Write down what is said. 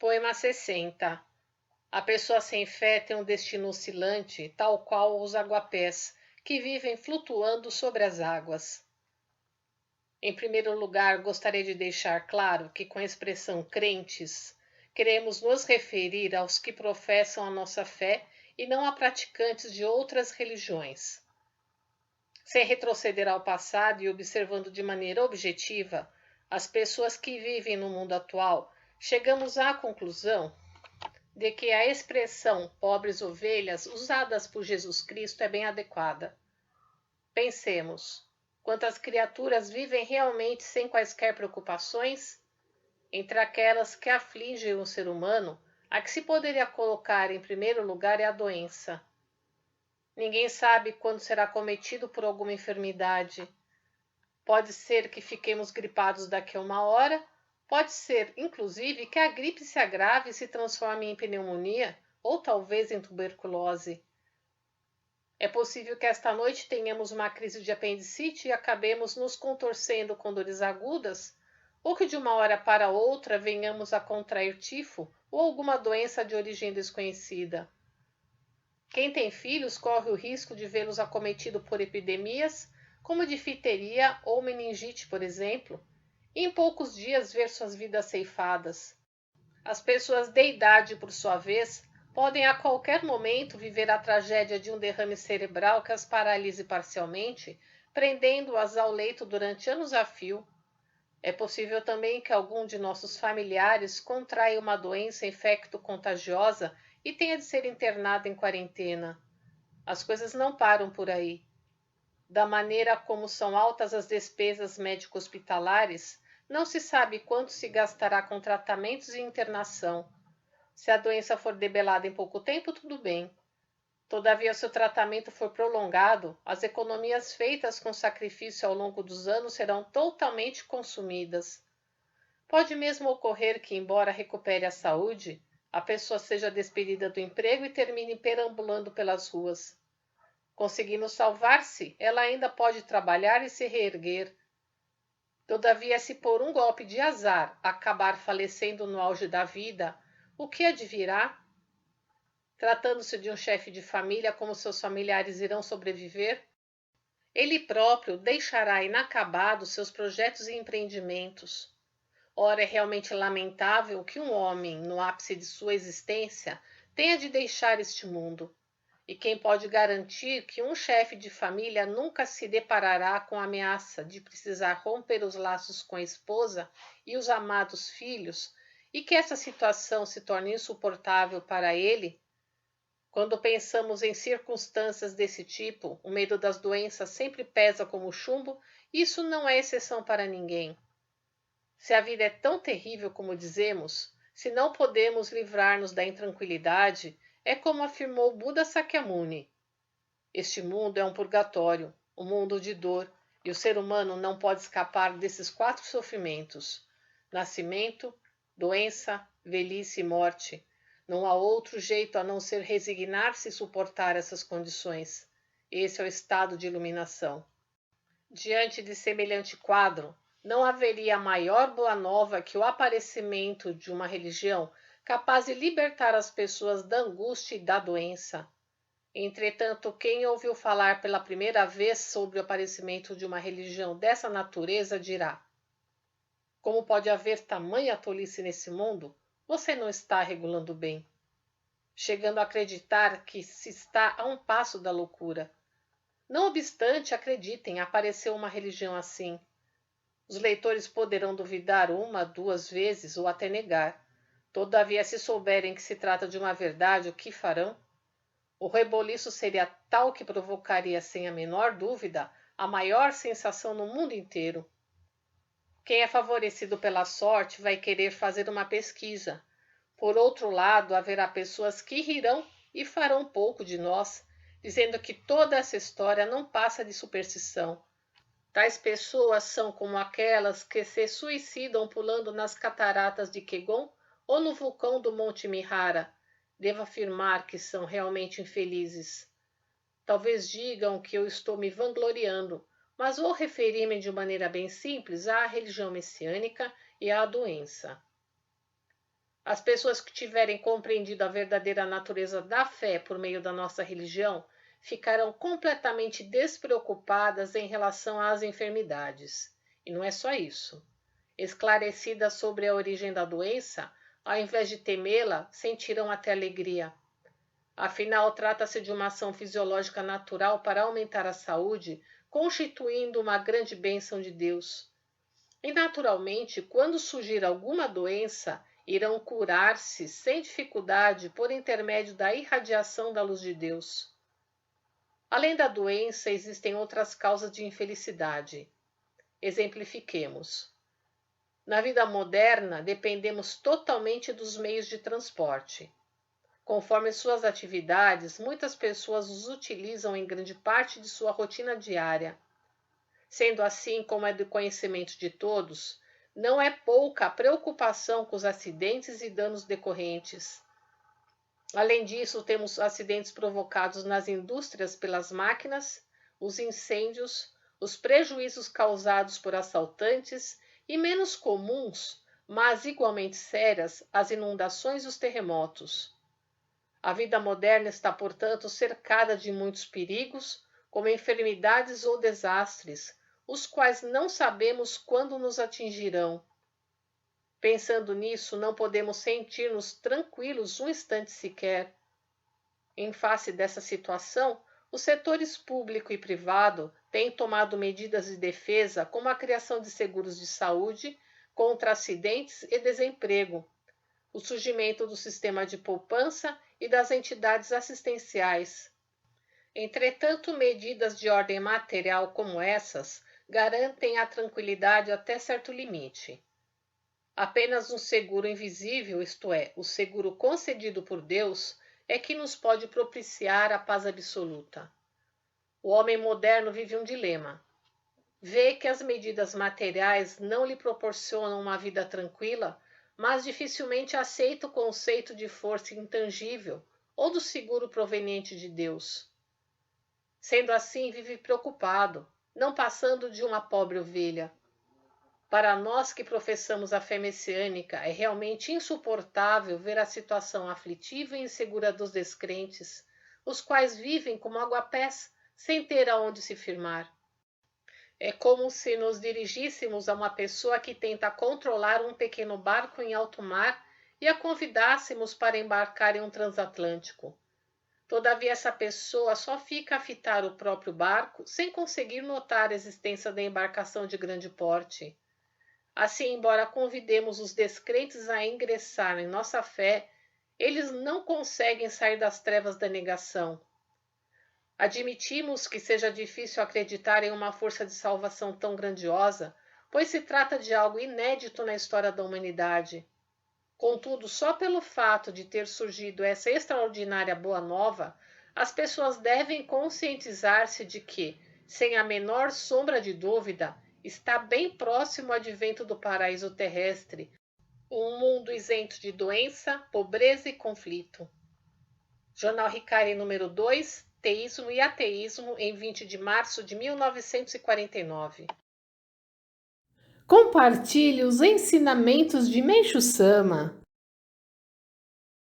Poema 60. A pessoa sem fé tem um destino oscilante, tal qual os aguapés, que vivem flutuando sobre as águas. Em primeiro lugar, gostaria de deixar claro que, com a expressão crentes, queremos nos referir aos que professam a nossa fé e não a praticantes de outras religiões. Sem retroceder ao passado e observando de maneira objetiva as pessoas que vivem no mundo atual, chegamos à conclusão de que a expressão pobres ovelhas usadas por Jesus Cristo é bem adequada. Pensemos, quantas criaturas vivem realmente sem quaisquer preocupações? Entre aquelas que afligem o ser humano, a que se poderia colocar em primeiro lugar é a doença. Ninguém sabe quando será cometido por alguma enfermidade. Pode ser que fiquemos gripados daqui a uma hora, pode ser, inclusive, que a gripe se agrave e se transforme em pneumonia ou talvez em tuberculose. É possível que esta noite tenhamos uma crise de apendicite e acabemos nos contorcendo com dores agudas, ou que de uma hora para outra venhamos a contrair tifo ou alguma doença de origem desconhecida. Quem tem filhos corre o risco de vê-los acometidos por epidemias, como difteria ou meningite, por exemplo, e em poucos dias ver suas vidas ceifadas. As pessoas de idade, por sua vez, podem a qualquer momento viver a tragédia de um derrame cerebral que as paralise parcialmente, prendendo-as ao leito durante anos a fio. É possível também que algum de nossos familiares contraia uma doença infecto-contagiosa e tenha de ser internado em quarentena. As coisas não param por aí. Da maneira como são altas as despesas médico-hospitalares, não se sabe quanto se gastará com tratamentos e internação. Se a doença for debelada em pouco tempo, tudo bem. Todavia, se o tratamento for prolongado, as economias feitas com sacrifício ao longo dos anos serão totalmente consumidas. Pode mesmo ocorrer que, embora recupere a saúde, a pessoa seja despedida do emprego e termine perambulando pelas ruas. Conseguindo salvar-se, ela ainda pode trabalhar e se reerguer. Todavia, se por um golpe de azar acabar falecendo no auge da vida, o que advirá? Tratando-se de um chefe de família, como seus familiares irão sobreviver? Ele próprio deixará inacabados seus projetos e empreendimentos. Ora, é realmente lamentável que um homem, no ápice de sua existência, tenha de deixar este mundo. E quem pode garantir que um chefe de família nunca se deparará com a ameaça de precisar romper os laços com a esposa e os amados filhos, e que essa situação se torne insuportável para ele? Quando pensamos em circunstâncias desse tipo, o medo das doenças sempre pesa como chumbo, e isso não é exceção para ninguém. Se a vida é tão terrível como dizemos, se não podemos livrar-nos da intranquilidade, é como afirmou Buda Sakyamuni: este mundo é um purgatório, um mundo de dor, e o ser humano não pode escapar desses 4 sofrimentos: nascimento, doença, velhice e morte. Não há outro jeito a não ser resignar-se e suportar essas condições. Esse é o estado de iluminação. Diante de semelhante quadro, não haveria maior boa nova que o aparecimento de uma religião capaz de libertar as pessoas da angústia e da doença. Entretanto, quem ouviu falar pela primeira vez sobre o aparecimento de uma religião dessa natureza dirá: como pode haver tamanha tolice nesse mundo? Você não está regulando bem. Chegando a acreditar que se está a um passo da loucura. Não obstante, acreditem, apareceu uma religião assim. Os leitores poderão duvidar 1, 2 vezes ou até negar. Todavia, se souberem que se trata de uma verdade, o que farão? O reboliço seria tal que provocaria, sem a menor dúvida, a maior sensação no mundo inteiro. Quem é favorecido pela sorte vai querer fazer uma pesquisa. Por outro lado, haverá pessoas que rirão e farão pouco de nós, dizendo que toda essa história não passa de superstição. Tais pessoas são como aquelas que se suicidam pulando nas cataratas de Kegon ou no vulcão do Monte Mihara. Devo afirmar que são realmente infelizes. Talvez digam que eu estou me vangloriando, mas vou referir-me de maneira bem simples à religião messiânica e à doença. As pessoas que tiverem compreendido a verdadeira natureza da fé por meio da nossa religião ficarão completamente despreocupadas em relação às enfermidades. E não é só isso. Esclarecidas sobre a origem da doença, ao invés de temê-la, sentirão até alegria. Afinal, trata-se de uma ação fisiológica natural para aumentar a saúde, constituindo uma grande bênção de Deus. E, naturalmente, quando surgir alguma doença, irão curar-se sem dificuldade por intermédio da irradiação da luz de Deus. Além da doença, existem outras causas de infelicidade. Exemplifiquemos. Na vida moderna, dependemos totalmente dos meios de transporte. Conforme suas atividades, muitas pessoas os utilizam em grande parte de sua rotina diária. Sendo assim, como é do conhecimento de todos, não é pouca a preocupação com os acidentes e danos decorrentes. Além disso, temos acidentes provocados nas indústrias pelas máquinas, os incêndios, os prejuízos causados por assaltantes e, menos comuns, mas igualmente sérias, as inundações e os terremotos. A vida moderna está, portanto, cercada de muitos perigos, como enfermidades ou desastres, os quais não sabemos quando nos atingirão. Pensando nisso, não podemos sentir-nos tranquilos um instante sequer. Em face dessa situação, os setores público e privado têm tomado medidas de defesa, como a criação de seguros de saúde contra acidentes e desemprego, o surgimento do sistema de poupança e das entidades assistenciais. Entretanto, medidas de ordem material como essas garantem a tranquilidade até certo limite. Apenas um seguro invisível, isto é, o seguro concedido por Deus, é que nos pode propiciar a paz absoluta. O homem moderno vive um dilema. Vê que as medidas materiais não lhe proporcionam uma vida tranquila, mas dificilmente aceita o conceito de força intangível ou do seguro proveniente de Deus. Sendo assim, vive preocupado, não passando de uma pobre ovelha. Para nós que professamos a fé messiânica, é realmente insuportável ver a situação aflitiva e insegura dos descrentes, os quais vivem como aguapés, sem ter aonde se firmar. É como se nos dirigíssemos a uma pessoa que tenta controlar um pequeno barco em alto mar e a convidássemos para embarcar em um transatlântico. Todavia, essa pessoa só fica a fitar o próprio barco sem conseguir notar a existência da embarcação de grande porte. Assim, embora convidemos os descrentes a ingressar em nossa fé, eles não conseguem sair das trevas da negação. Admitimos que seja difícil acreditar em uma força de salvação tão grandiosa, pois se trata de algo inédito na história da humanidade. Contudo, só pelo fato de ter surgido essa extraordinária boa nova, as pessoas devem conscientizar-se de que, sem a menor sombra de dúvida, está bem próximo o advento do paraíso terrestre, um mundo isento de doença, pobreza e conflito. Jornal Ricari número 2, Teísmo e Ateísmo, em 20 de março de 1949. Compartilhe os ensinamentos de Meixo Sama.